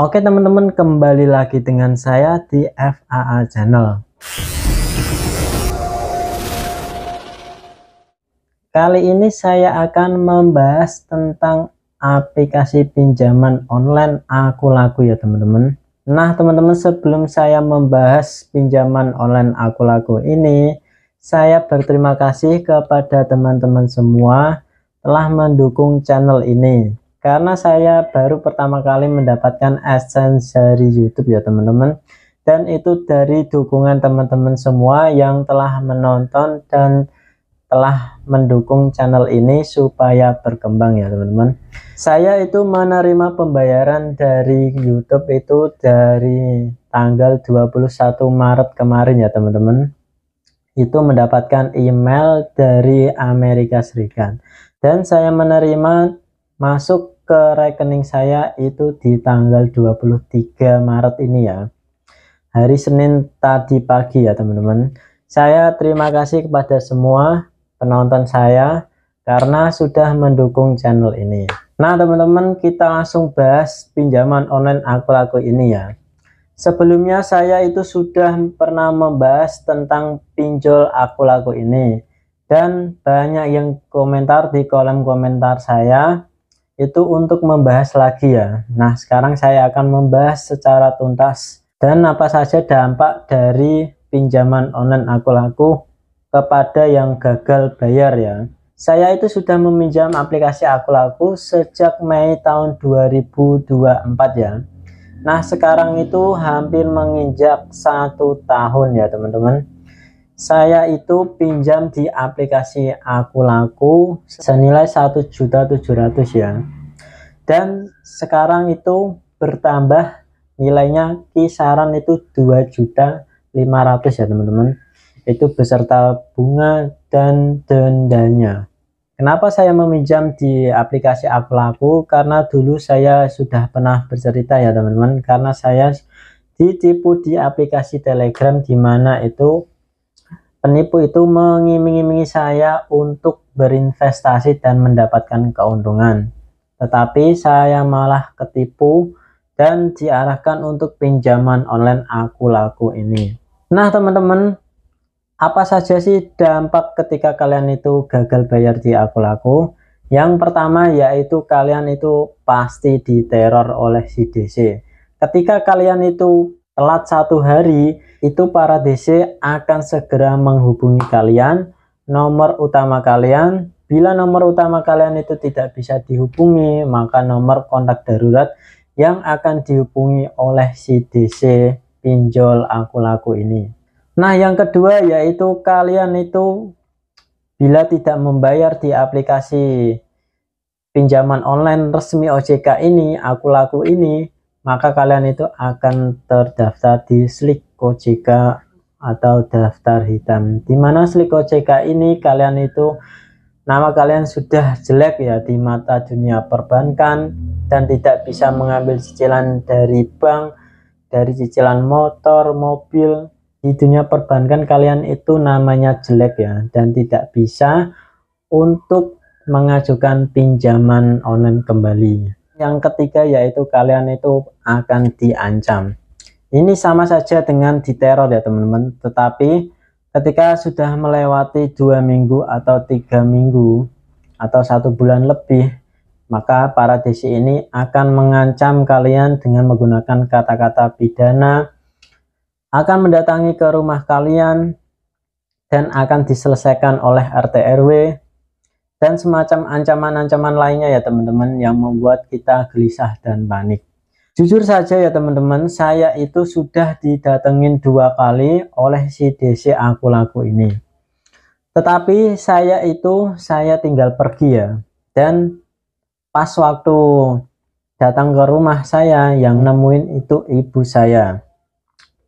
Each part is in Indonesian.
Oke teman-teman, kembali lagi dengan saya di FAA Channel. Kali ini saya akan membahas tentang aplikasi pinjaman online Akulaku ya teman-teman. Nah teman-teman, sebelum saya membahas pinjaman online Akulaku ini, saya berterima kasih kepada teman-teman semua telah mendukung channel ini. Karena saya baru pertama kali mendapatkan AdSense dari YouTube ya teman-teman. Dan itu dari dukungan teman-teman semua yang telah menonton dan telah mendukung channel ini supaya berkembang ya teman-teman. Saya itu menerima pembayaran dari YouTube itu dari tanggal 21 Maret kemarin ya teman-teman. Itu mendapatkan email dari Amerika Serikat. Dan saya menerima masuk ke rekening saya itu di tanggal 23 Maret ini ya. Hari Senin tadi pagi ya teman-teman. Saya terima kasih kepada semua penonton saya karena sudah mendukung channel ini. Nah teman-teman, kita langsung bahas pinjaman online Akulaku ini ya. Sebelumnya saya itu sudah pernah membahas tentang pinjol Akulaku ini, dan banyak yang komentar di kolom komentar saya itu untuk membahas lagi ya. Nah sekarang saya akan membahas secara tuntas dan apa saja dampak dari pinjaman online Akulaku kepada yang gagal bayar ya. Saya itu sudah meminjam aplikasi Akulaku sejak Mei tahun 2024 ya. Nah sekarang itu hampir menginjak 1 tahun ya teman-teman. Saya itu pinjam di aplikasi Akulaku senilai 1.700.000 ya. Dan sekarang itu bertambah nilainya kisaran itu 2.500.000 ya teman-teman. Itu beserta bunga dan dendanya. Kenapa saya meminjam di aplikasi Akulaku? Karena dulu saya sudah pernah bercerita ya teman-teman, karena saya ditipu di aplikasi Telegram, di mana itu penipu itu mengiming-imingi saya untuk berinvestasi dan mendapatkan keuntungan. Tetapi saya malah ketipu dan diarahkan untuk pinjaman online Akulaku ini. Nah teman-teman, apa saja sih dampak ketika kalian itu gagal bayar di Akulaku? Yang pertama yaitu kalian itu pasti diteror oleh si DC. Ketika kalian itu telat 1 hari, itu para DC akan segera menghubungi kalian, nomor utama kalian. Bila nomor utama kalian itu tidak bisa dihubungi, maka nomor kontak darurat yang akan dihubungi oleh si DC pinjol Akulaku ini. Nah yang kedua yaitu kalian itu bila tidak membayar di aplikasi pinjaman online resmi OJK ini, Akulaku ini, maka kalian itu akan terdaftar di Slik OJK atau daftar hitam. Dimana Slik OJK ini kalian itu nama kalian sudah jelek ya di mata dunia perbankan dan tidak bisa mengambil cicilan dari bank, dari cicilan motor, mobil. Di dunia perbankan kalian itu namanya jelek ya, dan tidak bisa untuk mengajukan pinjaman online kembali. Yang ketiga yaitu kalian itu akan diancam. Ini sama saja dengan diteror ya teman-teman, tetapi ketika sudah melewati 2 minggu atau 3 minggu atau 1 bulan lebih, maka para DC ini akan mengancam kalian dengan menggunakan kata-kata pidana, akan mendatangi ke rumah kalian dan akan diselesaikan oleh RT RW dan semacam ancaman-ancaman lainnya ya teman-teman, yang membuat kita gelisah dan panik. Jujur saja ya teman-teman, saya itu sudah didatengin 2 kali oleh si DC Akulaku ini. Tetapi saya tinggal pergi ya. Dan pas waktu datang ke rumah saya, yang nemuin itu ibu saya.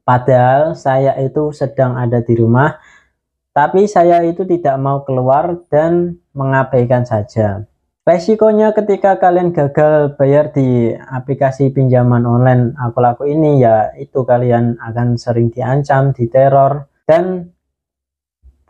Padahal saya itu sedang ada di rumah, tapi saya itu tidak mau keluar dan mengabaikan saja. Resikonya ketika kalian gagal bayar di aplikasi pinjaman online Akulaku ini ya itu kalian akan sering diancam, diteror, dan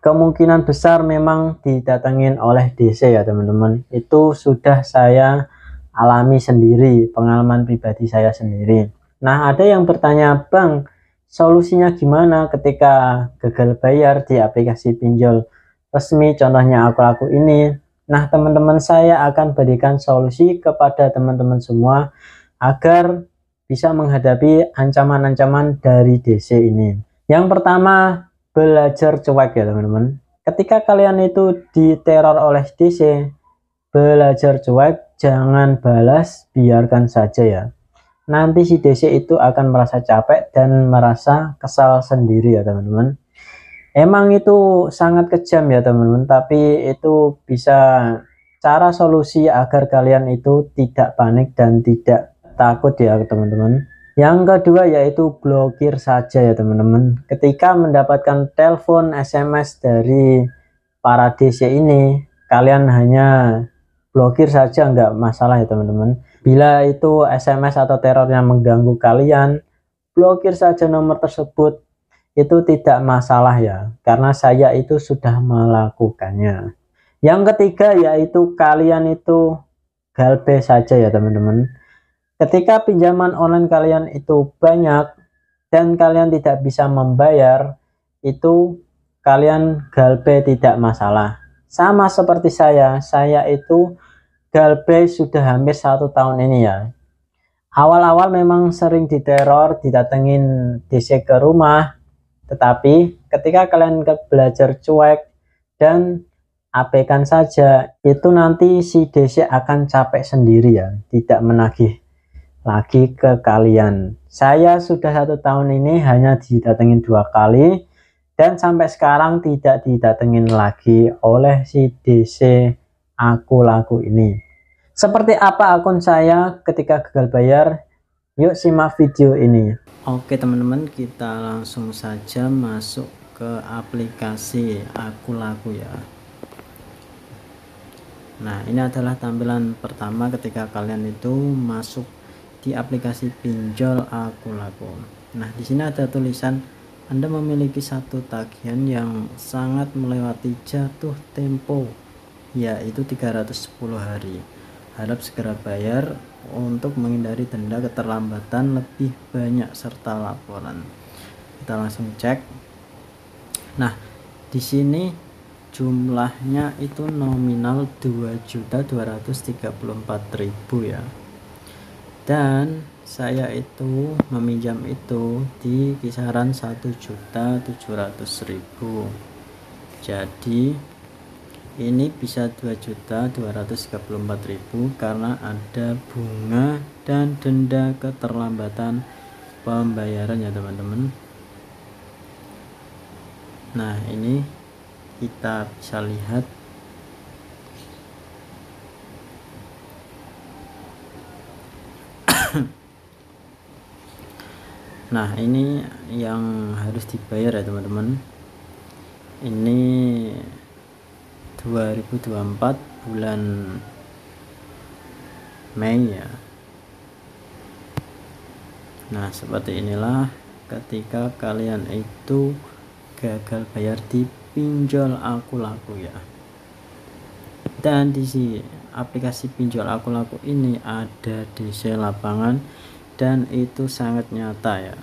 kemungkinan besar memang didatengin oleh DC ya teman-teman. Itu sudah saya alami sendiri, pengalaman pribadi saya sendiri. Nah, ada yang bertanya, Bang, solusinya gimana ketika gagal bayar di aplikasi pinjol resmi, contohnya Aku ini? Nah, teman-teman, saya akan berikan solusi kepada teman-teman semua agar bisa menghadapi ancaman-ancaman dari DC ini. Yang pertama, belajar cuek ya teman-teman. Ketika kalian itu diteror oleh DC, belajar cuek, jangan balas, biarkan saja ya. Nanti si DC itu akan merasa capek dan merasa kesal sendiri ya teman-teman. Emang itu sangat kejam ya teman-teman, tapi itu bisa cara solusi agar kalian itu tidak panik dan tidak takut ya teman-teman. Yang kedua yaitu blokir saja ya teman-teman. Ketika mendapatkan telepon SMS dari para DC ini, kalian hanya blokir saja, nggak masalah ya teman-teman. Bila itu SMS atau terornya mengganggu kalian, blokir saja nomor tersebut, itu tidak masalah ya, karena saya itu sudah melakukannya. Yang ketiga yaitu kalian itu galbe saja ya teman-teman. Ketika pinjaman online kalian itu banyak dan kalian tidak bisa membayar, itu kalian galbe tidak masalah. Sama seperti saya itu galbe sudah hampir 1 tahun ini ya. Awal-awal memang sering diteror, didatengin DC ke rumah, tetapi ketika kalian belajar cuek dan abaikan saja, itu nanti si DC akan capek sendiri ya, tidak menagih lagi ke kalian. Saya sudah 1 tahun ini hanya didatengin 2 kali dan sampai sekarang tidak didatengin lagi oleh si DC Aku ini. Seperti apa akun saya ketika gagal bayar? Yuk simak video ini. Oke teman-teman, kita langsung saja masuk ke aplikasi Aku ya. Nah, ini adalah tampilan pertama ketika kalian itu masuk di aplikasi pinjol Aku. Nah, di sini ada tulisan Anda memiliki satu tagihan yang sangat melewati jatuh tempo, yaitu 310 hari. Harap segera bayar untuk menghindari denda keterlambatan lebih banyak serta laporan. Kita langsung cek. Nah, di sini jumlahnya itu nominal 2.234.000 ya. Dan saya itu meminjam itu di kisaran 1.700.000. Jadi ini bisa 2.234.000 karena ada bunga dan denda keterlambatan pembayaran ya teman-teman. Nah, ini kita bisa lihat. Nah, ini yang harus dibayar ya teman-teman. Ini 2024 bulan Mei ya. Nah, seperti inilah ketika kalian itu gagal bayar di pinjol Aku ya. Dan di aplikasi pinjol Aku ini ada DC lapangan dan itu sangat nyata ya,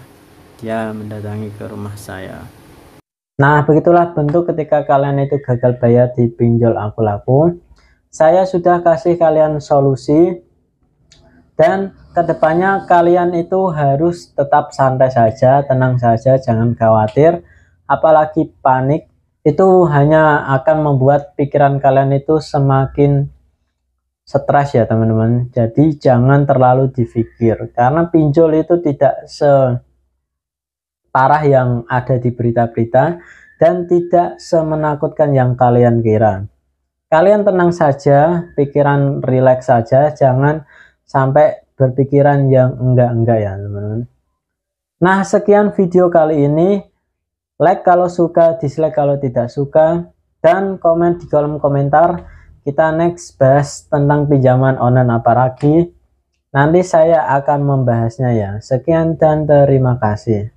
dia mendatangi ke rumah saya. Nah, begitulah bentuk ketika kalian itu gagal bayar di pinjol Aku. Saya sudah kasih kalian solusi, dan kedepannya kalian itu harus tetap santai saja, tenang saja, jangan khawatir, apalagi panik. Itu hanya akan membuat pikiran kalian itu semakin stres ya teman-teman. Jadi jangan terlalu dipikir, karena pinjol itu tidak separah yang ada di berita-berita dan tidak semenakutkan yang kalian kira. Kalian tenang saja, pikiran rileks saja, jangan sampai berpikiran yang enggak-enggak ya teman-teman. Nah, sekian video kali ini. Like kalau suka, dislike kalau tidak suka, dan komen di kolom komentar. Kita next bahas tentang pinjaman online apa lagi. Nanti saya akan membahasnya ya. Sekian dan terima kasih.